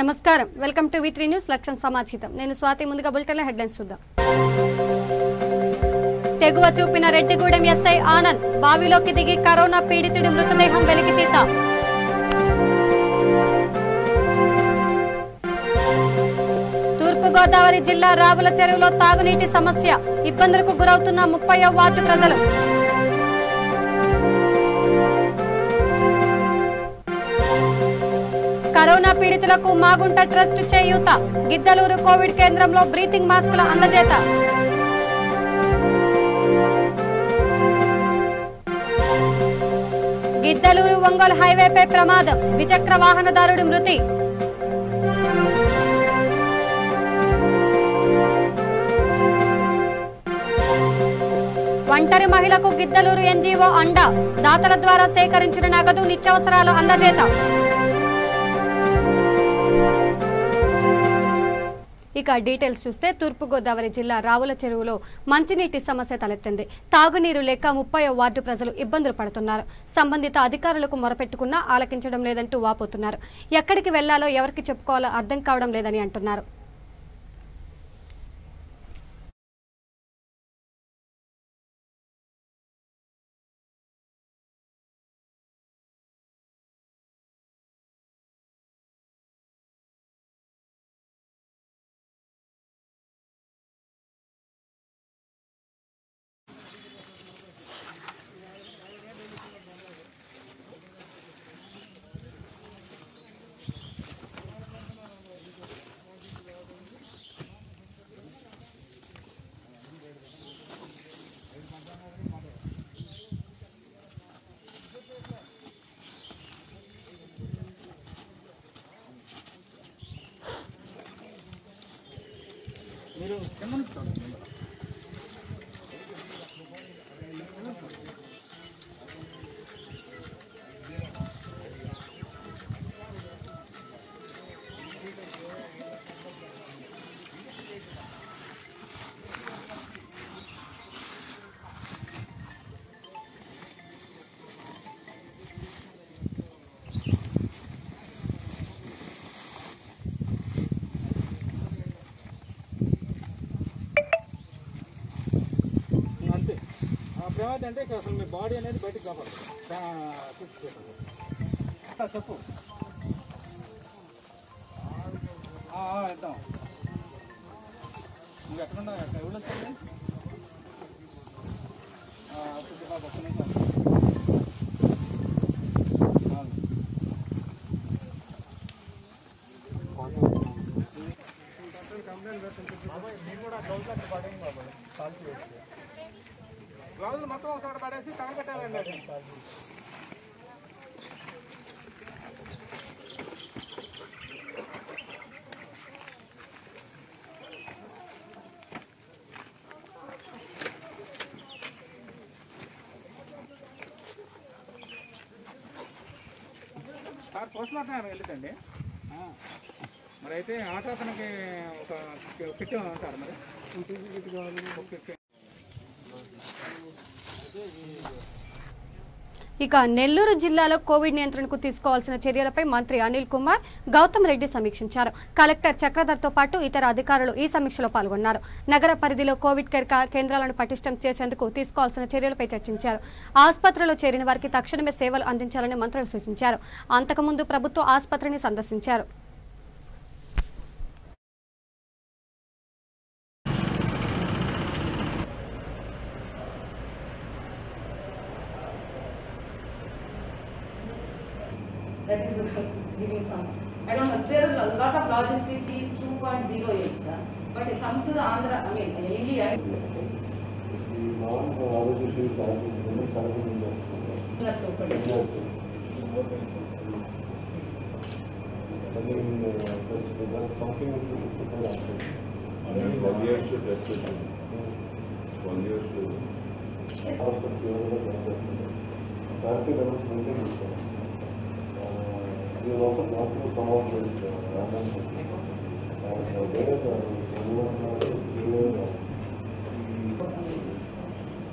నమస్కారం welcome to V3 news లక్ష్యం సమాచితం నేను స్వాతి ముందుగా బులెటిన్ హెడ్లైన్స్ చూద్దాం తెగువ చూపిన రెడ్డిగూడెం ఎస్ఐ ఆనంద్ బావిలోకి దిగి కరోనా పీడితుడి మృతదేహం వెలికితీత తూర్పు గోదావరి జిల్లా రావుల చెరువులో తాగునీటి సమస్య ఇబ్బందులకు గురవుతున్న 30వ వార్డు ప్రజలు కరోనా పీడితులకు మాగుంట ట్రస్ట్ చేయూత గిద్దలూరు కోవిడ్ కేంద్రంలో బ్రీతింగ్ మాస్కుల అందజేత గిద్దలూరు ఒంగోలు హైవేపై ప్రమాదం ద్విచక్ర వాహనదారుడి మృతి ఒంటరి మహిళకు గిద్దలూరు ఎన్జీఓ అండ దాతల ద్వారా సేకరించిన నగదు నిత్యావసరాల అందజేత ఇక డీటెయిల్స్ చూస్తే తూర్పు గోదావరి జిల్లా రావుల చెరువులో మంచినీటి సమస్య తలెత్తింది. తాగునీరు లేక 30వ వార్డు ప్రజలు ఇబ్బందులు పడుతున్నారు. సంబంధిత అధికారులకు మొరపెట్టుకున్నా ఆలకించడం లేదంటూ వాపోతున్నారు. ఎక్కడికి వెళ్లాలో ఎవరికి చెప్పుకోవాలో అర్థం కావడం లేదని అంటున్నారు. అంటే అసలు మీ బాడీ అనేది బయటకు కాపాడు చెప్పు ఇద్దాం నువ్వు ఎక్కడున్నా ఎవరు వచ్చండి బాబు ఒక్క నిమిషం మీరు కూడా గ్లౌజ్ పడండి బాబాయ్ కాల్చి వేసి గ్లౌజులు మొత్తం ఒకసారి పడేసి తగలబెట్టాలండి అది సార్ పోస్ట్ మార్టం వెళ్ళిందండి మరి అయితే ఆటో అతనికి ఒక కిట్ ఉంటారు మరి ఇక నెల్లూరు జిల్లాలో కోవిడ్ నియంత్రణకు తీసుకోవాల్సిన చర్యలపై మంత్రి అనిల్ కుమార్ గౌతమ్ రెడ్డి సమీక్షించారు. కలెక్టర్ చక్రధర్తో పాటు ఇతర అధికారులు ఈ సమీక్షలో పాల్గొన్నారు. నగర పరిధిలో కోవిడ్ కేర్ కేంద్రాలను పటిష్టం చేసేందుకు తీసుకోవాల్సిన చర్యలపై చర్చించారు. ఆసుపత్రిలో చేరిన వారికి తక్షణమే సేవలు అందించాలని మంత్రులు సూచించారు. అంతకుముందు ప్రభుత్వ ఆసుపత్రిని సందర్శించారు. That is giving some. I don't know. There are a lot of logistics fees 2.08, sir. But it comes to the Andhra. I mean, India. That's open. We will also go through some of this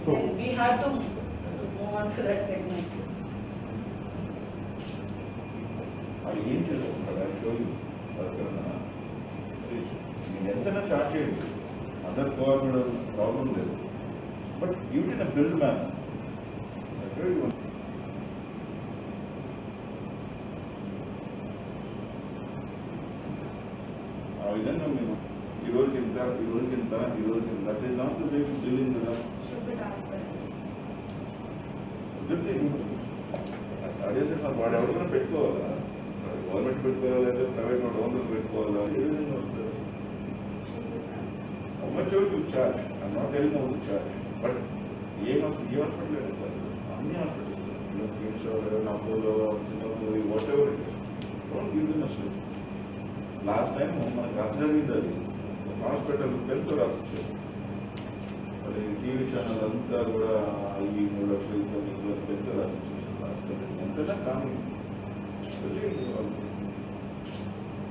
Then we have to move on to that segment. I'll show you. ఎంతైనా charge చేయండి, అందరు cooperate problem లేదు, but give it in a build man. ఆ విధంగా మేము ఈ రోజుకి ఇంత, ఈ రోజుకి ఇంత, ఈ రోజుకి ఇంత, that is not the way to building కదా. అడిగితే సార్ వాడు ఎవరికైనా పెట్టుకోవాలా, గవర్నమెంట్ పెట్టుకోవాలా లేదా ప్రైవేట్ వాడు ఓనర్ పెట్టుకోవాలా, ఏ విధంగా వస్తుంది? How much you charge? I'm not telling how to charge, but ఏ హాస్పిటల్ సార్, అన్ని hospitals, KIMS, Apollo, Singapore, whatever it is, don't give them a slip. Last time మనకు రాసి జరిగింది, అది హాస్పిటల్ పెళ్తూ రాసిచ్చారు. మరి టీవీ ఛానల్ అంతా కూడా ఈ 3 లక్షలు 9 లక్షలు పెళ్తూ రాసిచ్చారు. హాస్పిటల్ ఎంతైనా కానీ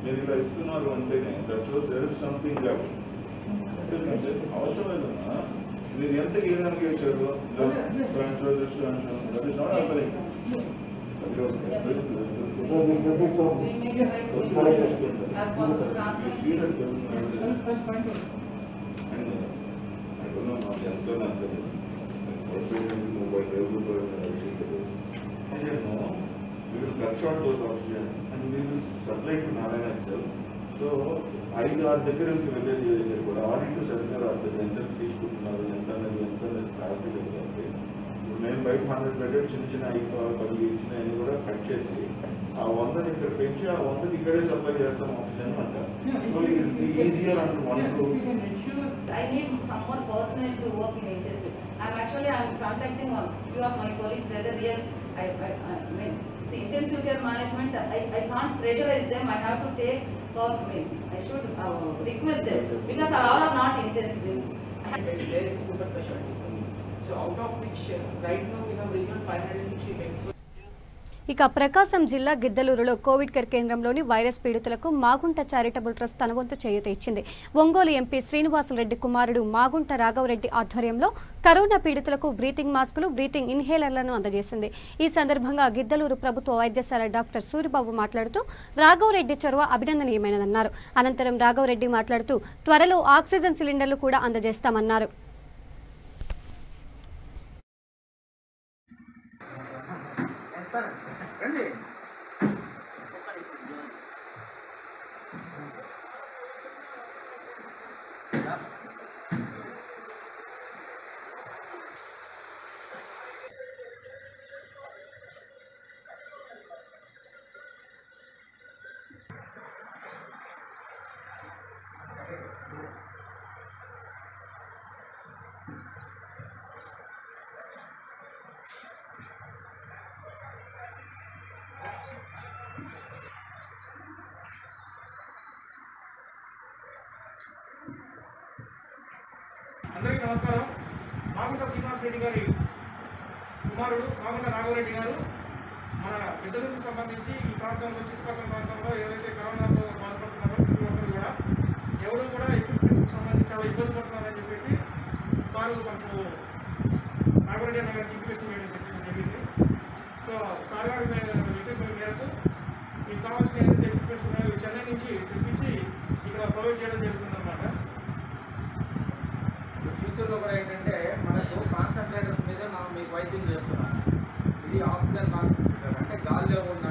మీరు ఇలా ఇస్తున్నారు అంటేనే that shows there is something level. అవసరం లేదన్నా, మీరు ఎంత గీయడానికి వేసారు, దట్ ఇస్ నాట్ హ్యాపెనింగ్. ఎంతో నాకు we will cut short those oxygen and we will supply to Narayana itself. So, 5-6 దగ్గరికి వెళ్ళేది దగ్గర కూడా ఆడిట్ సరిగ్గా రావట్లేదు, ఎంత తీసుకుంటున్నారు, ఎంత క్లారిటీ లేదు. కాబట్టి ఇప్పుడు మేము బయట 100 బెడెడ్ చిన్న 5-10 ఇచ్చినాయని కూడా కట్ చేసి ఆ 100 ఇక్కడ పెంచి ఆ 100 ఇక్కడే సప్లై చేస్తాం ఆక్సిజన్ అంటారు. సో ఇది ఈజియర్ అంటారు. I need some more personnel to work in intensive. I'm contacting a few of my colleagues whether I mean, see, intensive care management, I can't pressurize them. I have to take for me. I should request them because all are not intensivists. There is super specialty. So out of which right now we have reached 560 beds. ఇక ప్రకాశం జిల్లా గిద్దలూరులో Covid care కేంద్రంలోని virus పీడితులకు Magunta charitable trust తన వంతు చేయూత ఇచ్చింది. Ongole MP Srinivasulu Reddy కుమారుడు మాగుంట రాఘవరెడ్డి ఆధ్వర్యంలో corona పీడితులకు breathing మాస్కులు, breathing ఇన్హేలర్లను అందజేసింది. ఈ సందర్భంగా గిద్దలూరు ప్రభుత్వ వైద్యశాల డాక్టర్ సూరిబాబు మాట్లాడుతూ రాఘవరెడ్డి చొరవ అభినందనీయమైనదన్నారు. అనంతరం రాఘవరెడ్డి మాట్లాడుతూ త్వరలో ఆక్సిజన్ సిలిండర్లు కూడా అందజేస్తామన్నారు. అందరికీ నమస్కారం. మాగుంట శ్రీనివాసరెడ్డి గారి కుమారుడు మాగుంట రాఘవరెడ్డి గారు మన గిద్దలూరుకు సంబంధించి ఈ ప్రాంతంలో, చుట్టుపక్కల ప్రాంతంలో ఏవైతే కరోనాతో బాధపడుతున్నారో ప్రతి ఒక్కరు కూడా ఎవరు కూడా ఎక్విప్మెంట్స్కి సంబంధించి చాలా ఇబ్బంది పడుతున్నారని చెప్పేసి వారు మనకు రాఘవరెడ్డి అన్న గారికి ఇన్ఫర్మేషన్ చేయడం జరిగింది. సో సార్ గారి రిక్వెస్ట్ మేరకు మీకు కావాల్సిన ఏదైతే ఎక్విప్మెంట్స్ ఉన్నాయో చెన్నై నుంచి తెప్పించి ఇక్కడ ప్రొవైడ్ చేయడం జరుగుతుందన్నమాట. ఫ్యూచర్లో కూడా ఏంటంటే మనకు కాన్సన్ట్రేటర్స్ మీద మనం మీకు వైద్యం చేస్తున్నాం. ఇది ఆక్సిజన్ కాన్సన్ట్రేటర్ అంటే గాలిలో ఉన్న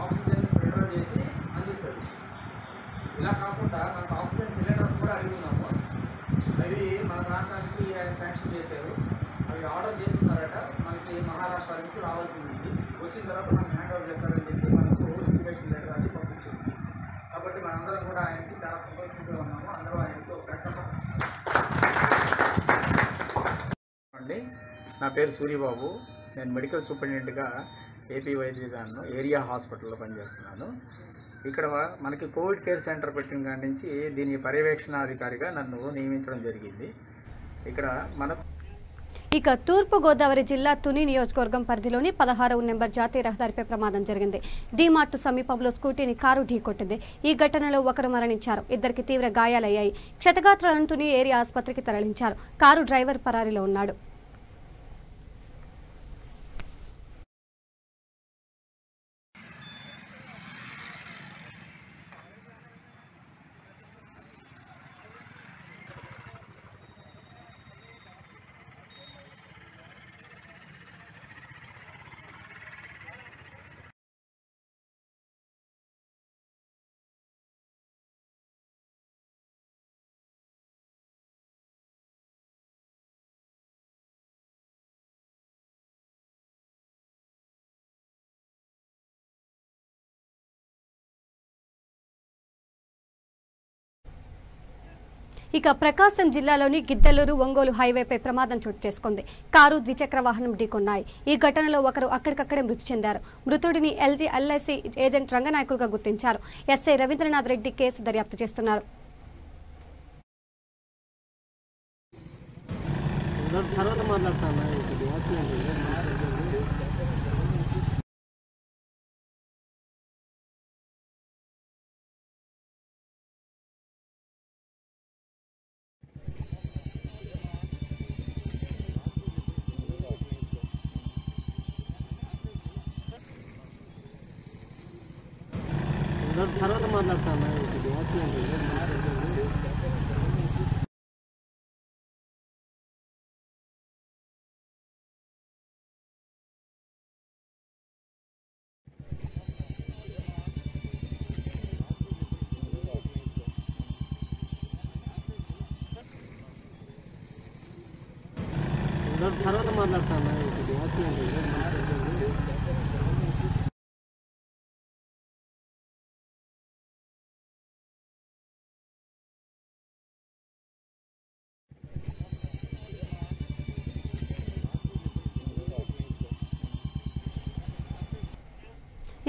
ఆక్సిజన్ ఫిల్టర్ చేసి అందిస్తుంది. ఇలా కాకుండా మనకు ఆక్సిజన్ సిలిండర్స్ కూడా అడిగి ఉన్నాము. అవి మన ప్రాంతానికి ఆయన శాంక్షన్ చేశారు. అవి ఆర్డర్ చేస్తున్నారట. మనకి మహారాష్ట్ర నుంచి రావాల్సింది. వచ్చిన తర్వాత మనం హ్యాండ్ ఓవర్ చేస్తారని చెప్పి మనకు ఇన్ఫర్మేషన్ లెటర్ అది పంపించింది. కాబట్టి మనందరం కూడా ఆయనకి చాలా కృతజ్ఞతగా ఉన్నాము. అందరూ ఆయనకి ఒకసారి అండి. నా పేరు సూరిబాబు. నేను మెడికల్ సూపరింటెండెంట్గా ఏపీ వైద్య విధానం ఏరియా హాస్పిటల్లో పనిచేస్తున్నాను. ఇక్కడ మనకి కోవిడ్ కేర్ సెంటర్ పెట్టిన కాడి నుంచి దీని పర్యవేక్షణాధికారిగా నన్ను నియమించడం జరిగింది. ఇక్కడ ఇక తూర్పు గోదావరి జిల్లా తుని నియోజకవర్గం పరిధిలోని 16వ నెంబర్ జాతీయ రహదారిపై ప్రమాదం జరిగింది. డీమార్ట్ సమీపంలో స్కూటీని కారు ఢీకొట్టింది. ఈ ఘటనలో ఒకరు మరణించారు. ఇద్దరికి తీవ్ర గాయాలయ్యాయి. క్షతగాత్రులను తుని ఏరియా ఆసుపత్రికి తరలించారు. కారు డ్రైవర్ పరారీలో ఉన్నాడు. ఇక ప్రకాశం జిల్లాలోని గిద్దలూరు ఒంగోలు హైవేపై ప్రమాదం చోటు చేసుకుంది. కారు ద్విచక్ర వాహనం ఢీకొన్నాయి. ఈ ఘటనలో ఒకరు అక్కడికక్కడే మృతి చెందారు. మృతుడిని ఎల్ఐసి ఏజెంట్ రంగనాయకుడుగా గుర్తించారు. ఎస్ఐ రవీంద్రనాథ్ రెడ్డి కేసు దర్యాప్తు చేస్తున్నారు. తర్వాత మాట్లాడతాను. తర్వాత మాట్లాడతాను.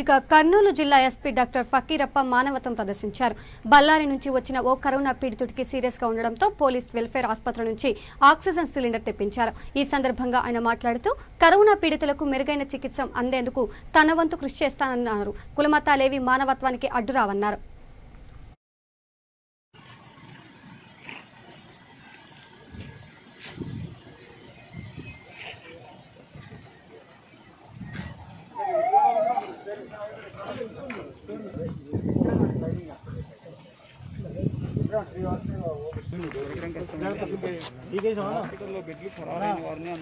ఇక కర్నూలు జిల్లా ఎస్పీ డాక్టర్ ఫకీరప్ప మానవత్వం ప్రదర్శించారు. బళ్ళారి నుంచి వచ్చిన ఓ కరోనా పీడితుడికి సీరియస్ గా ఉండడంతో పోలీస్ వెల్ఫేర్ ఆసుపత్రి నుంచి ఆక్సిజన్ సిలిండర్ తెప్పించారు. ఈ సందర్భంగా ఆయన మాట్లాడుతూ కరోనా పీడితులకు మెరుగైన చికిత్స అందేందుకు తన వంతు కృషి చేస్తానన్నారు. కులమతాలేవి మానవత్వానికి అడ్డురావన్నారు. హాస్పిటల్లో బెడ్లు ఖరాబ్ అయిన వారిని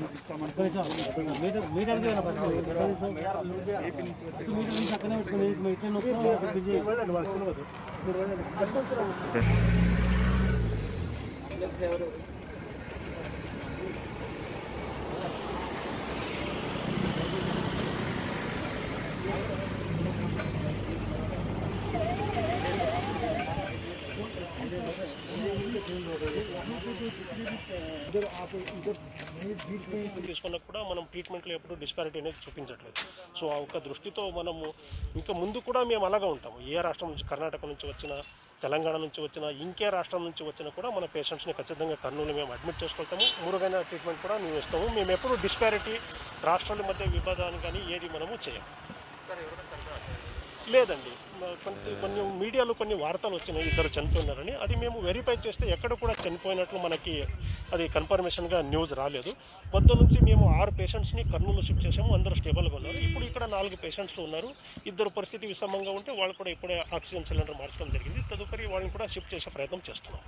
తీసుకున్నా కూడా మనం ట్రీట్మెంట్లో ఎప్పుడు డిస్పారిటీ అనేది చూపించట్లేదు. సో ఆ ఒక దృష్టితో మనము ఇంకా ముందు కూడా మేము అలాగా ఉంటాము. ఏ రాష్ట్రం నుంచి, కర్ణాటక నుంచి వచ్చినా, తెలంగాణ నుంచి వచ్చినా, ఇంకే రాష్ట్రం నుంచి వచ్చినా కూడా మన పేషెంట్స్ని ఖచ్చితంగా కర్నూలు మేము అడ్మిట్ చేసుకుంటాము. మురుగైన ట్రీట్మెంట్ కూడా మేము ఇస్తాము. మేము ఎప్పుడు డిస్పారిటీ, రాష్ట్రాల మధ్య విభేదాన్ని కానీ ఏది మనము చేయము. లేదండి, కొన్ని మీడియాలో కొన్ని వార్తలు వచ్చినాయి ఇద్దరు చనిపోయినారని. అది మేము వెరిఫై చేస్తే ఎక్కడ కూడా చనిపోయినట్లు మనకి అది కన్ఫర్మేషన్గా న్యూస్ రాలేదు. పొద్దు నుంచి మేము 6 పేషెంట్స్ని కర్నూలు షిఫ్ట్ చేసాము. అందరూ స్టేబుల్గా ఉన్నారు. ఇప్పుడు ఇక్కడ 4 పేషెంట్స్లు ఉన్నారు. ఇద్దరు పరిస్థితి విషమంగా ఉంటే వాళ్ళు కూడా ఇప్పుడే ఆక్సిజన్ సిలిండర్ మార్చడం జరిగింది. తదుపరి వాళ్ళని కూడా షిఫ్ట్ చేసే ప్రయత్నం చేస్తున్నాం.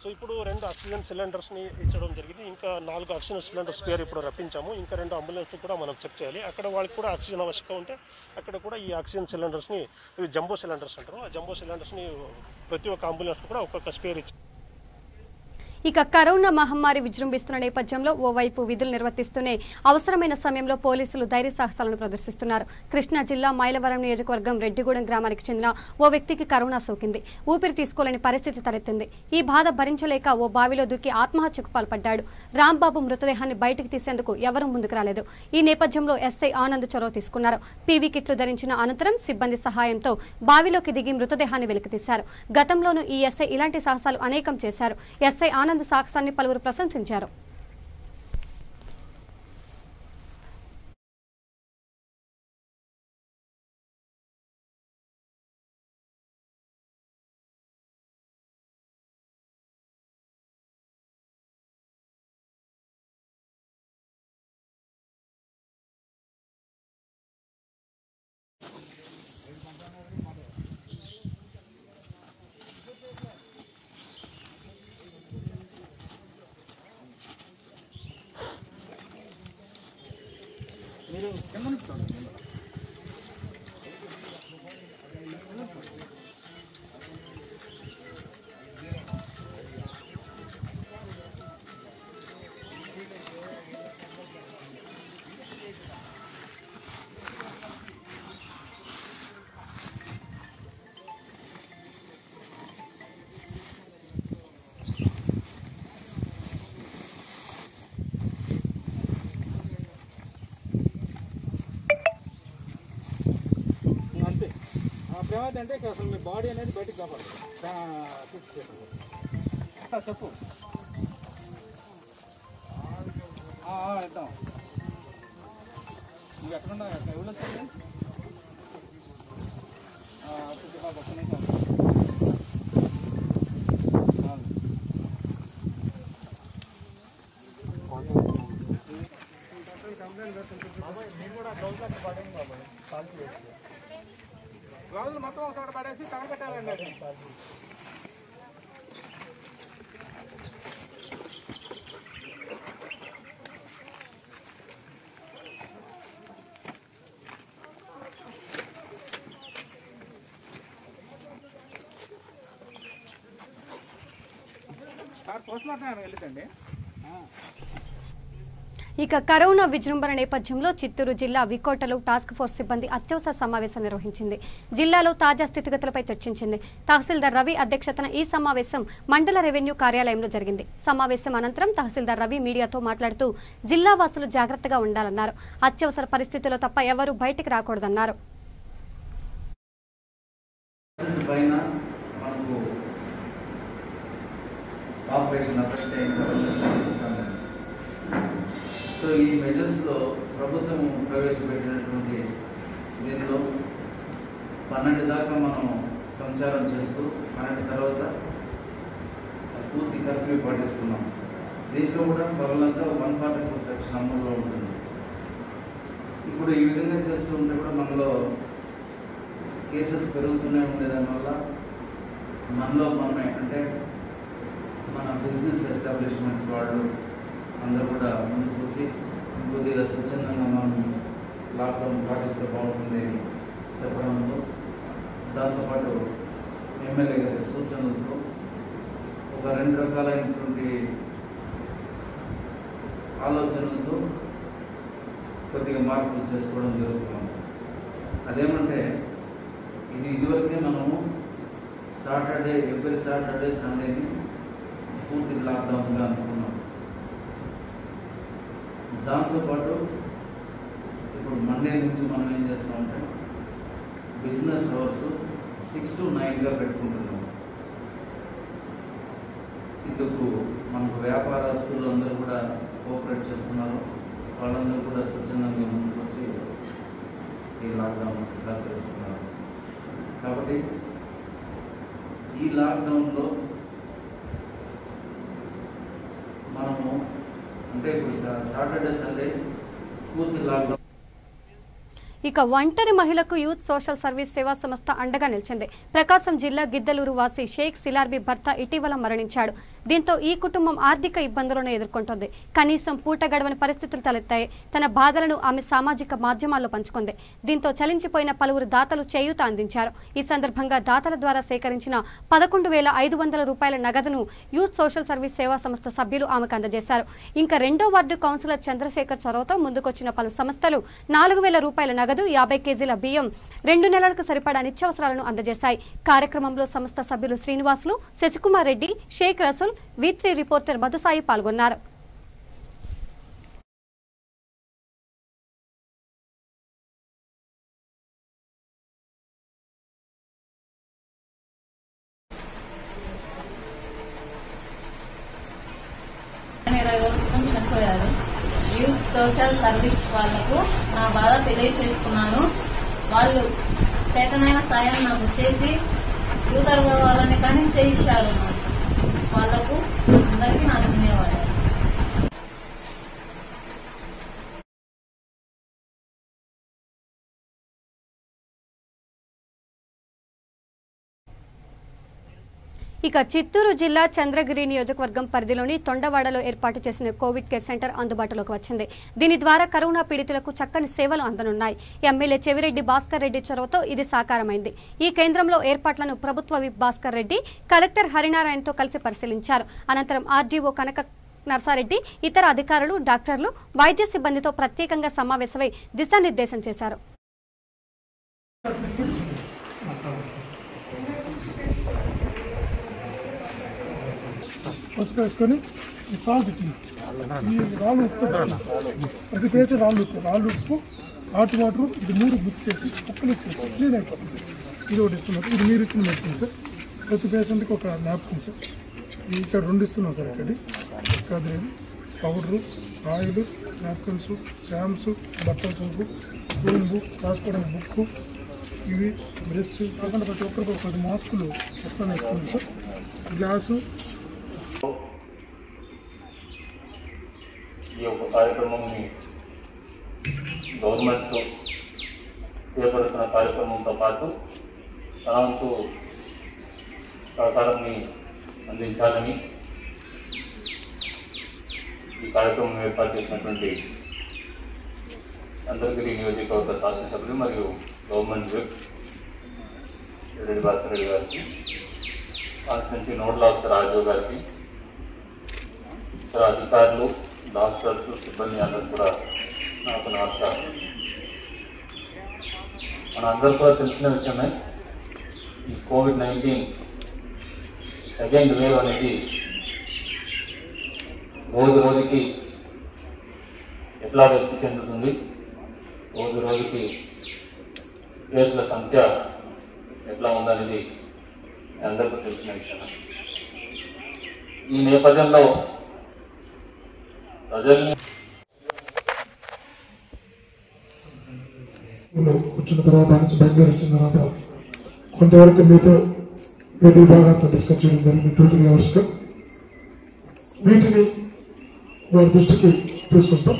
సో ఇప్పుడు 2 ఆక్సిజన్ సిలిండర్స్ని ఇచ్చడం జరిగింది. ఇంకా 4 ఆక్సిజన్ సిలిండర్ స్పేర్ ఇప్పుడు రప్పించాము. ఇంకా 2 అంబులెన్స్ని కూడా మనం చెక్ చేయాలి. అక్కడ వాళ్ళకి కూడా ఆక్సిజన్ ఆవశ్యకత ఉంటే అక్కడ కూడా ఈ ఆక్సిజన్ సిలిండర్స్ని, ఇవి జంబో సిలిండర్స్ అంటారు, ఆ జంబో సిలిండర్స్ని ప్రతి ఒక్క అంబులెన్స్ కూడా ఒక్కొక్క స్పేర్ ఇచ్చి. ఇక కరోనా మహమ్మారి విజృంభిస్తున్న నేపథ్యంలో ఓవైపు విధులు నిర్వర్తిస్తూనే అవసరమైన సమయంలో పోలీసులు ధైర్య సాహసాలను ప్రదర్శిస్తున్నారు. కృష్ణా జిల్లా మైలవరం నియోజకవర్గం రెడ్డిగూడెం గ్రామానికి చెందిన ఓ వ్యక్తికి కరోనా సోకింది. ఊపిరి తీసుకోలేని పరిస్థితి తలెత్తింది. ఈ బాధ భరించలేక ఓ బావిలో దూకి ఆత్మహత్యకు పాల్పడ్డాడు. రాంబాబు మృతదేహాన్ని బయటికి తీసేందుకు ఎవరూ ముందుకు రాలేదు. ఈ నేపథ్యంలో ఎస్ఐ ఆనంద్ చొరవ తీసుకున్నారు. పీవీ కిట్లు ధరించిన అనంతరం సిబ్బంది సహాయంతో బావిలోకి దిగి మృతదేహాన్ని వెలికితీశారు. గతంలోనూ ఈ ఎస్ఐ ఇలాంటి సాహసాలు అనేకం చేశారు. ఎస్ఐ ఆనంద్ సాహసాన్ని పలువురు ప్రశంసించారు. ఏంటంటే అసలు మీ బాడీ అనేది బయటకు కావాలి చెప్పు ఇద్దాం నువ్వు ఎక్కడున్నా ఎవరు వచ్చింది ఒక్క నిమిషం గ్లౌజులు మొత్తం ఒక చోట పడేసి తగలబెట్టాలండి అది సార్ పోస్ట్ మార్టం వెళ్ళిందండి. ఇక కరోనా విజృంభణ నేపథ్యంలో చిత్తూరు జిల్లా వికోటలో టాస్క్ ఫోర్స్ సిబ్బంది అత్యవసర సమావేశం నిర్వహించింది. జిల్లాలో తాజా స్థితిగతులపై చర్చించింది. తహసీల్దార్ రవి అధ్యక్షతన ఈ సమావేశం మండల రెవెన్యూ కార్యాలయంలో జరిగింది. సమావేశం అనంతరం తహసీల్దార్ రవి మీడియాతో మాట్లాడుతూ జిల్లా వాసులు జాగ్రత్తగా ఉండాలన్నారు. అత్యవసర పరిస్థితుల్లో తప్ప ఎవరూ బయటికి రాకూడదన్నారు. సో ఈ మెజర్స్లో ప్రభుత్వం ప్రవేశపెట్టినటువంటి దీనిలో 12 దాకా మనం సంచారం చేస్తూ 12 తర్వాత పూర్తి కర్ఫ్యూ పాటిస్తున్నాం. దీంట్లో కూడా పగలంతా 144 సెక్షన్ అమల్లో ఉంటుంది. ఇప్పుడు ఈ విధంగా చేస్తూ ఉంటే కూడా మనలో కేసెస్ పెరుగుతూనే ఉండేదానివల్ల మనలో మనమే అంటే మన బిజినెస్ ఎస్టాబ్లిష్మెంట్స్ వాళ్ళు అందరూ కూడా ముందుకు వచ్చి కొద్దిగా స్వచ్ఛందంగా మనం లాక్డౌన్ పాటిస్తే బాగుంటుంది అని చెప్పడంతో దాంతోపాటు ఎమ్మెల్యే గారి సూచనలతో ఒక 2 రకాలైనటువంటి ఆలోచనలతో కొద్దిగా మార్పులు చేసుకోవడం జరుగుతుంది. అదేమంటే ఇదివరకే మనము ఎవ్రీ సాటర్డే సండేని పూర్తి లాక్డౌన్గా అనుకున్నాం. దాంతోపాటు ఇప్పుడు మండే నుంచి మనం ఏం చేస్తామంటే బిజినెస్ అవర్స్ 6 to 9గా పెట్టుకుంటున్నాం. ఇందుకు మనకు వ్యాపారస్తులు అందరూ కూడా కోఆపరేట్ చేస్తున్నారు. వాళ్ళందరూ కూడా స్వచ్ఛందంగా ముందుకు వచ్చి ఈ లాక్డౌన్ సహకరిస్తున్నారు. కాబట్టి ఈ లాక్డౌన్లో మనము అంటే ఇప్పుడు సాటర్డే సండే పూర్తి లాక్డౌన్. ఇక ఒంటరి మహిళకు యూత్ సోషల్ సర్వీస్ సేవా సంస్థ అండగా నిలిచింది. ప్రకాశం జిల్లా గిద్దలూరు వాసి షేక్ సిలార్బీ భర్త ఇటీవల మరణించాడు. దీంతో ఈ కుటుంబం ఆర్థిక ఇబ్బందులను ఎదుర్కొంటోంది. కనీసం పూట గడవని పరిస్థితులు తలెత్తాయి. తన బాధలను ఆమె సామాజిక మాధ్యమాల్లో పంచుకుంది. దీంతో చలించిపోయిన పలువురు దాతలు చేయూత అందించారు. ఈ సందర్భంగా దాతల ద్వారా సేకరించిన 11,500 రూపాయల నగదును యూత్ సోషల్ సర్వీస్ సేవా సంస్థ సభ్యులు ఆమెకు అందజేశారు. ఇంకా 2వ వార్డు కౌన్సిలర్ చంద్రశేఖర్ చొరవతో ముందుకొచ్చిన పలు సంస్థలు 4,000 రూపాయల నగదు, 50 కేజీల బియ్యం, 2 నెలలకు సరిపడా నిత్యావసరాలను అందజేశాయి. కార్యక్రమంలో సంస్థ సభ్యులు శ్రీనివాసులు, శశికుమార్ రెడ్డి, షేక్ రసూల్, V3 రిపోర్టర్ మధుసాయి పాల్గొన్నారు. చనిపోయారు. యూత్ సోషల్ సర్వీస్ వాళ్లకు నా బాధ తెలియచేసుకున్నాను. వాళ్ళు చేతనైన సాయం నాకు చేసి యూత్ వాళ్ళని కానీ చేయించారు. వాళ్లకు అందరికీ నా ధన్యవాదాలు. ఇక చిత్తూరు జిల్లా చంద్రగిరి నియోజకవర్గం పరిధిలోని తొండవాడలో ఏర్పాటు చేసిన కోవిడ్ కేర్ సెంటర్ అందుబాటులోకి వచ్చింది. దీని ద్వారా కరోనా పీడితులకు చక్కని సేవలు అందనున్నాయి. ఎమ్మెల్యే చెవిరెడ్డి భాస్కర్ రెడ్డి చొరవతో ఇది సాకారమైంది. ఈ కేంద్రంలో ఏర్పాట్లను ప్రభుత్వ విప్ భాస్కర్ రెడ్డి, కలెక్టర్ హరినారాయణతో కలిసి పరిశీలించారు. అనంతరం ఆర్డీఓ కనక నర్సారెడ్డి, ఇతర అధికారులు, డాక్టర్లు, వైద్య సిబ్బందితో ప్రత్యేకంగా సమావేశమై దిశానిర్దేశం చేశారు. వేసుకొని ఈ సాల్ట్ ఈ రాళ్ళు ఉప్పు, ప్రతి పేజీ రాళ్ళు ఉప్పు, హాట్ వాటర్, ఇది 3 మిక్స్ చేసి కుక్కలు క్లీన్ అయిపోతుంది. ఇది ఒకటి ఇస్తున్నారు. ఇది మీరు ఇచ్చిన మెడిసిన్ సార్. ప్రతి పేషెంట్కి ఒక నాప్కిన్ సార్. ఇక్కడ 2 ఇస్తున్నాం సార్. ఇక్కడ కాదు పౌడరు, ఆయిల్, నాప్కిన్స్, షాంప్స్, బట్టల సోపు, రూమ్ రాసుకోవడానికి బుక్కు, ఇవి బ్రష్ కాకుండా ప్రతి ఒక్కరికి 10 మాస్కులు ఇస్తున్నాం సార్. గ్లాసు. ఈ యొక్క కార్యక్రమంని గవర్నమెంట్ చేపడుతున్న కార్యక్రమంతో పాటు తన వంతు సహకారాన్ని అందించాలని ఈ కార్యక్రమం ఏర్పాటు చేసినటువంటి చంద్రగిరి నియోజకవర్గ శాసనసభ్యులు మరియు గవర్నమెంట్ విప్ రెడ్డి భాస్కర్ రెడ్డి గారికి, కాన్స్టిట్యూన్సీ నోడల్ ఆఫీసర్ రాజు గారికి, ఇతర అధికారులు, డాక్టర్స్, సిబ్బంది అందరూ కూడా నాకు నమస్కారం. మనందరూ కూడా తెలిసిన విషయమే, ఈ కోవిడ్-19 సెకండ్ వేవ్ అనేది రోజు రోజుకి ఎట్లా వ్యక్తి చెందుతుంది, రోజు రోజుకి కేసుల సంఖ్య ఎట్లా ఉందనేది అందరికీ తెలిసిన విషయమే. ఈ నేపథ్యంలో ప్రజల్ని వచ్చిన తర్వాత నుంచి బయలుదేరి తర్వాత కొంతవరకు మీతో వేరే భాగాలతో డిస్కస్ చేయడం జరిగింది 2-3 అవర్స్గా. వీటిని వారి దృష్టికి తీసుకొస్తాం.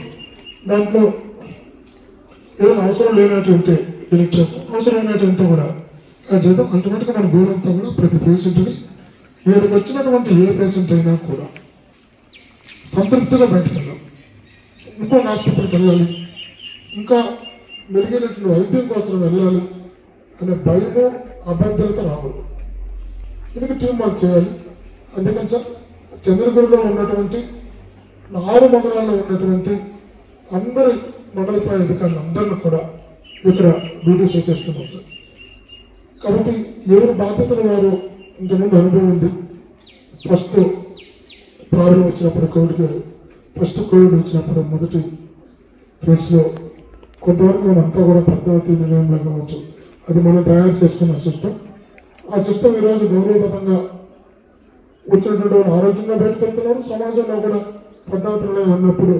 దాంట్లో ఏదైనా అవసరం లేనట్టుంటే డిలీట్ చేస్తాం, అవసరం లేనట్టు కూడా చేద్దాం. అల్టిమేట్గా మన గోల్ అంతా కూడా ప్రతి పేషెంట్ని వీడికి వచ్చినటువంటి ఏ పేషెంట్ అయినా కూడా సంతృప్తిగా బయటకు వెళ్ళాం. ఇంకొక ఆసుపత్రికి వెళ్ళాలి, ఇంకా మెరుగైనటువంటి వైద్యం కోసం వెళ్ళాలి అనే భయము, అభద్రత రాకూడదు. ఇది టీం వర్క్ చేయాలి. అందుకని సార్ చంద్రగిరిలో ఉన్నటువంటి 4 మండలాల్లో ఉన్నటువంటి అందరి మండల స్థాయి అధికారులు అందరినీ కూడా ఇక్కడ డ్యూటీస్ చేసేస్తున్నాం సార్. కాబట్టి ఎవరి బాధ్యతలు వారు ఇంతకుముందు అనుభవం ఉంది. ఫస్ట్ ప్రాబ్లం వచ్చినప్పుడు కోవిడ్ వచ్చినప్పుడు మొదటి ఫేజ్లో కొంతవరకు మనంతా కూడా పద్మావతి నిలయంలో కావచ్చు, అది మనం తయారు చేసుకున్న సిస్టమ్. ఆ సిస్టమ్ ఈరోజు గౌరవబద్ధంగా వచ్చినటువంటి వాళ్ళు ఆరోగ్యంగా బయటకు వెళ్తున్నారు. సమాజంలో కూడా పద్మావతి నిలయం అన్నప్పుడు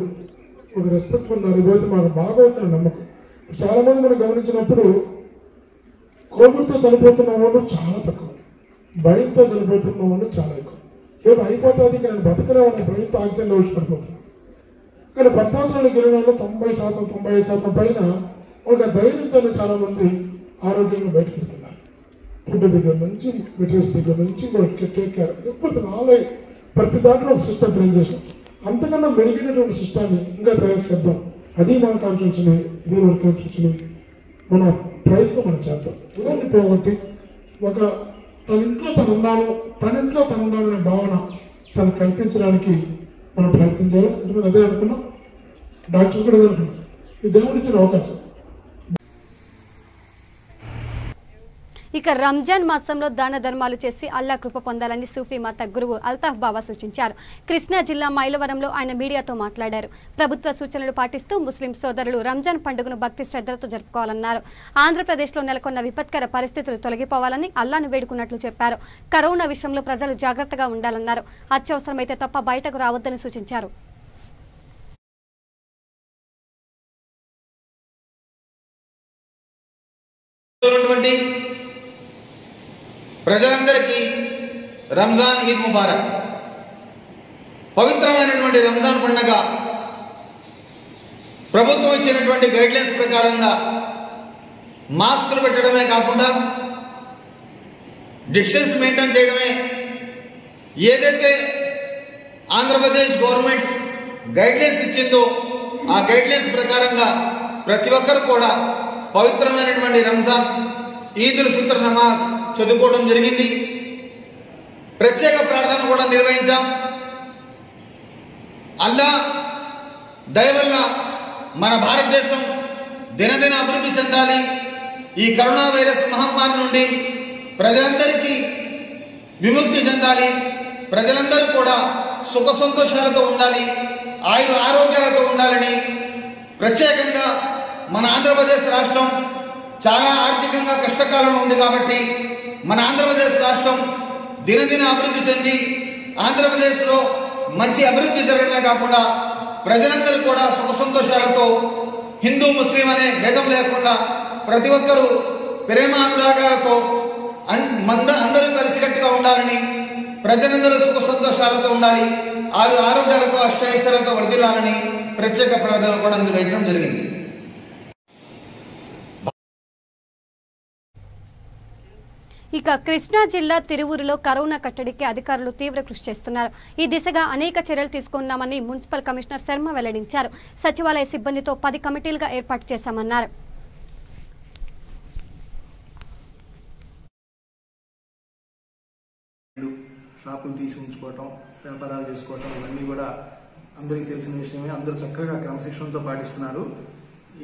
ఒక రెస్పెక్ట్ ఉన్నారు. ఇదైతే మాకు బాగా అవుతున్న నమ్మకం. చాలామంది మనం గమనించినప్పుడు కోవిడ్తో చనిపోతున్న వాళ్ళు చాలా తక్కువ, భయంతో చనిపోతున్న వాళ్ళు చాలా ఎక్కువ. ఏదో అయిపోతుంది నేను బతకలే ఉన్న భయంతో ఆక్సిజన్లో వచ్చి పడిపోతున్నాను. కానీ పద్మావతిలోకి వెళ్ళిన వాళ్ళు 90%, 95% పైన ఒక ధైర్యంతో చాలా మంది ఆరోగ్యంగా బయటకు వెళ్తున్నారు. ఫుడ్ దగ్గర నుంచి, మెటీరియల్స్ దగ్గర నుంచి టేక్ కేర్ ఎప్పుడు నాలో ప్రతి దాంట్లో ఒక సిస్టమ్ ట్రైన్ చేసాం. అంతకన్నా మెరుగైనటువంటి సిస్టాన్ని ఇంకా తయారు చేద్దాం. అది మన కాన్ఫిడెన్స్ని, ఇది మన కాన్ఫిడెన్స్ని, మన ప్రయత్నం మనం చేద్దాం. ఉదాహరణ పోగొట్టి ఒక తన ఇంట్లో తనున్నాను అనే భావన తను కల్పించడానికి మనం ప్రయత్నం చేయాలి. ఎందుకంటే అదే అనుకున్నాం, డాక్టర్స్ కూడా అదే అనుకున్నాం. ఇది దేవుడిచ్చిన అవకాశం. ఇక రంజాన్ మాసంలో దాన ధర్మాలు చేసి అల్లా కృప పొందాలని సూఫీ మత గురువు అల్తాఫ్ బాబా సూచించారు. కృష్ణా జిల్లా మైలవరంలో ఆయన మీడియాతో మాట్లాడారు. ప్రభుత్వ సూచనలు పాటిస్తూ ముస్లిం సోదరులు రంజాన్ పండుగను భక్తి శ్రద్ధలతో జరుపుకోవాలన్నారు. ఆంధ్రప్రదేశ్లో నెలకొన్న విపత్కర పరిస్థితులు తొలగిపోవాలని అల్లాను వేడుకున్నట్లు చెప్పారు. కరోనా విషయంలో ప్రజలు జాగ్రత్తగా ఉండాలన్నారు. అత్యవసరమైతే తప్ప బయటకు రావద్దని సూచించారు. ప్రజలందరికీ రంజాన్ ఈద్ ముబారక్. పవిత్రమైనటువంటి రంజాన్ పండుగ ప్రభుత్వం ఇచ్చినటువంటి గైడ్లైన్స్ ప్రకారంగా మాస్కులు పెట్టడమే కాకుండా డిస్టెన్స్ మెయింటైన్ చేయడమే ఏదైతే ఆంధ్రప్రదేశ్ గవర్నమెంట్ గైడ్లైన్స్ ఇచ్చిందో ఆ గైడ్లైన్స్ ప్రకారంగా ప్రతి ఒక్కరు కూడా పవిత్రమైనటువంటి రంజాన్ ఈదుల్ ఫిత్ర్ నమాజ్ చదువుకోవడం జరిగింది. ప్రత్యేక ప్రార్థన కూడా నిర్వహించాం. అల్లా దయ వల్ల మన భారతదేశం దినదిన అభివృద్ధి చెందాలి. ఈ కరోనా వైరస్ మహమ్మారి నుండి ప్రజలందరికీ విముక్తి చెందాలి. ప్రజలందరూ కూడా సుఖ సంతోషాలతో ఉండాలి, ఆరోగ్యాలతో ఉండాలని ప్రత్యేకంగా మన ఆంధ్రప్రదేశ్ రాష్ట్రం చాలా ఆర్థికంగా కష్టకాలంలో ఉంది కాబట్టి మన ఆంధ్రప్రదేశ్ రాష్ట్రం దినదిన అభివృద్ధి చెంది ఆంధ్రప్రదేశ్లో మంచి అభివృద్ధి జరగడమే కాకుండా ప్రజలందరూ కూడా సుఖ సంతోషాలతో హిందూ ముస్లిం అనే భేదం లేకుండా ప్రతి ఒక్కరూ ప్రేమ అనురాగాలతో అందరూ కలిసికట్టుగా ఉండాలని, ప్రజలందరూ సుఖ సంతోషాలతో ఉండాలి, ఆరోగ్యాలతో అష్టైశ్వర్యాలతో వర్ధిల్లాలని ప్రత్యేక ప్రార్థనలు కూడా నిర్వహించడం జరిగింది. ఇక కృష్ణా జిల్లా తిరువూరులో కరోనా కట్టడికి అధికారులు తీవ్ర కృషి చేస్తున్నారు. ఈ దిశగా అనేక చర్యలు తీసుకున్నామని మున్సిపల్ కమిషనర్ శర్మ వెల్లడించారు. సచివాలయ సిబ్బందితో 10 కమిటీలుగా ఏర్పాటు చేశామన్నారు. షాపులు తీసి ఉంచుకోవటం, వ్యాపారాలు చేసుకోవటం ఇవన్నీ కూడా అందరికీ తెలిసిన విషయమే. అందరూ చక్కగా క్రమశిక్షణతో పాటిస్తున్నారు.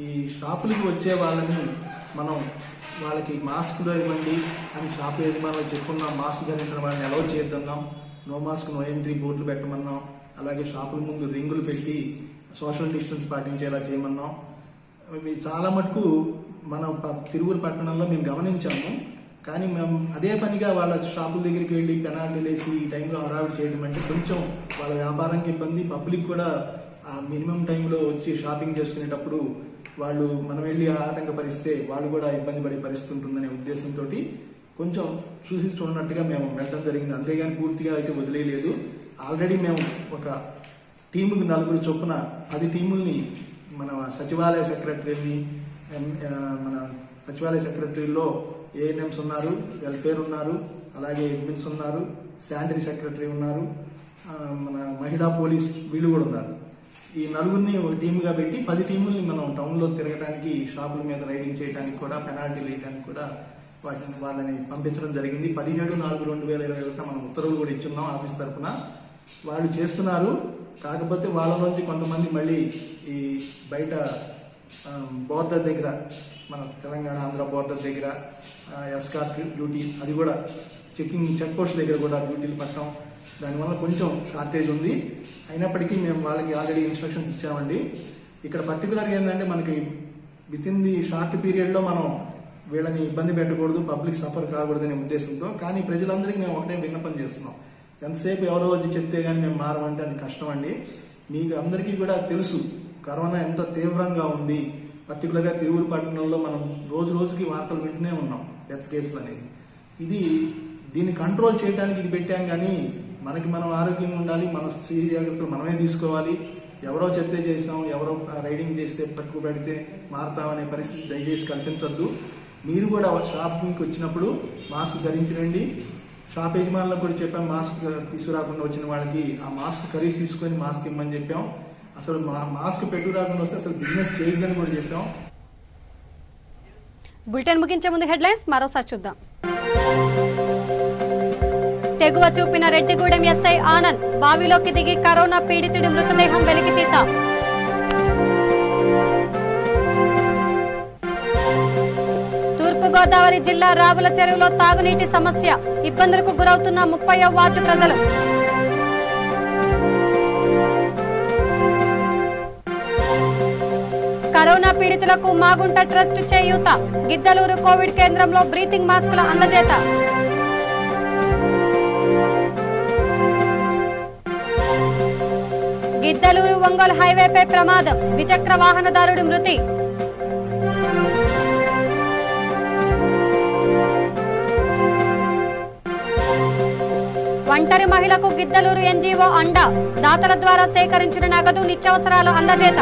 ఈ షాపులకి వచ్చే వాళ్ళని మనం వాళ్ళకి మాస్కులు ఇవ్వండి అని షాపు యజమానులు చెప్పుకున్నాం. మాస్క్ ధరించిన వాళ్ళని అలౌ చేద్దాం, నో మాస్క్ నో ఎంట్రీ బోర్డులు పెట్టమన్నాం. అలాగే షాపుల ముందు రింగులు పెట్టి సోషల్ డిస్టెన్స్ పాటించేలా చేయమన్నాం. ఇవి చాలా మటుకు మన తిరువూరు పట్టణంలో మేము గమనించాము. కానీ మేము అదే పనిగా వాళ్ళ షాపుల దగ్గరికి వెళ్ళి పెనాల్టీలు వేసి ఈ టైంలో హడావిడి చేయడం అంటే కొంచెం వాళ్ళ వ్యాపారానికి ఇబ్బంది, పబ్లిక్ కూడా ఆ మినిమం టైంలో వచ్చి షాపింగ్ చేసుకునేటప్పుడు వాళ్ళు మనం వెళ్ళి ఆటంకపరిస్తే వాళ్ళు కూడా ఇబ్బంది పడే పరిస్థితి ఉంటుందనే ఉద్దేశంతో కొంచెం చూసి చూడనట్టుగా మేము వెళ్ళడం జరిగింది. అంతేగాని పూర్తిగా అయితే వదిలేయలేదు. ఆల్రెడీ మేము ఒక టీముకి 4 చొప్పున 10 టీముల్ని మన సచివాలయ సెక్రటరీని, మన సచివాలయ సెక్రటరీలో ఏఎన్ఎంస్ ఉన్నారు, వెల్ఫేర్ ఉన్నారు, అలాగే అడ్మిన్స్ ఉన్నారు, శానిటరీ సెక్రటరీ ఉన్నారు, మన మహిళా పోలీస్ వీళ్ళు కూడా ఉన్నారు. ఈ 4ని ఒక టీముగా పెట్టి 10 టీముల్ని మనం టౌన్లో తిరగడానికి, షాపుల మీద రైడింగ్ చేయడానికి కూడా, పెనాల్టీలు వేయడానికి కూడా వాళ్ళని పంపించడం జరిగింది. 17/4/2021 మనం ఉత్తర్వులు కూడా ఇచ్చున్నాం ఆఫీస్ తరఫున. వాళ్ళు చేస్తున్నారు. కాకపోతే వాళ్ళలోంచి కొంతమంది మళ్ళీ ఈ బయట బోర్డర్ దగ్గర, మన తెలంగాణ ఆంధ్ర బోర్డర్ దగ్గర ఎస్కార్ట్ డ్యూటీ, అది కూడా చెక్ పోస్ట్ దగ్గర కూడా డ్యూటీలు పట్టడం, దానివల్ల కొంచెం షార్టేజ్ ఉంది. అయినప్పటికీ మేము వాళ్ళకి ఆల్రెడీ ఇన్స్ట్రక్షన్స్ ఇచ్చామండి. ఇక్కడ పర్టికులర్గా ఏంటంటే మనకి విత్ ఇన్ ది షార్ట్ పీరియడ్లో మనం వీళ్ళని ఇబ్బంది పెట్టకూడదు, పబ్లిక్ సఫర్ కాకూడదనే ఉద్దేశంతో. కానీ ప్రజలందరికీ మేము ఒకటే విన్నపం చేస్తున్నాం, ఎంతసేపు ఎవరో వచ్చి చెప్తే కానీ మేము మారమంటే అది కష్టం అండి. మీకు అందరికీ కూడా తెలుసు కరోనా ఎంత తీవ్రంగా ఉంది. పర్టికులర్గా తిరువూరు పట్టణంలో మనం రోజు రోజుకి వార్తలు వింటూనే ఉన్నాం డెత్ కేసులు అనేది. దీన్ని కంట్రోల్ చేయడానికి ఇది పెట్టాం. కానీ మనకి మనం ఆరోగ్యంగా ఉండాలి, మన స్వీయ జాగ్రత్తలు మనమే తీసుకోవాలి. ఎవరో చెప్తే చేసాం, ఎవరో రైడింగ్ చేస్తే పట్టుకు పెడితే మారుతామనే పరిస్థితి దయచేసి కల్పించొద్దు. మీరు కూడా షాపింగ్కి వచ్చినప్పుడు మాస్క్ ధరించండి. షాప్ యజమానులకు కూడా చెప్పాం, మాస్క్ తీసుకురాకుండా వచ్చిన వాళ్ళకి ఆ మాస్క్ ఖరీదు తీసుకొని మాస్క్ ఇమ్మని చెప్పాం. అసలు మాస్క్ పెట్టు రాకుండా వస్తే అసలు బిజినెస్ చేయొద్దని కూడా చెప్పాం. బులెటిన్ ముగించే ముందు హెడ్లైన్స్ మరోసారి చూద్దాం. తెగువ చూపిన రెడ్డిగూడెం ఎస్ఐ ఆనంద్, బావిలోకి దిగి కరోనా పీడితుడి మృతదేహం వెలికితీత. తూర్పుగోదావరి జిల్లా రావుల చెరువులో తాగునీటి సమస్య, ఇబ్బందులకు గురవుతున్న 30వ వార్డు ప్రజలు. కరోనా పీడితులకు మాగుంట ట్రస్ట్ చేయూత, గిద్దలూరు కోవిడ్ కేంద్రంలో బ్రీతింగ్ మాస్కుల అందజేత. గిద్దలూరు ఒంగోలు హైవేపై ప్రమాదం, ద్విచక్ర వాహనదారుడి మృతి. ఒంటరి మహిళకు గిద్దలూరు ఎన్జీఓ అండ, దాతల ద్వారా సేకరించిన నగదు నిత్యావసరాల అందజేత.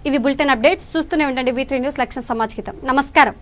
ఇవి బులెటిన్ అప్డేట్స్. చూస్తూనే ఉండండి V3 న్యూస్. లక్ష్యం సమాజ్ హితం. నమస్కారం.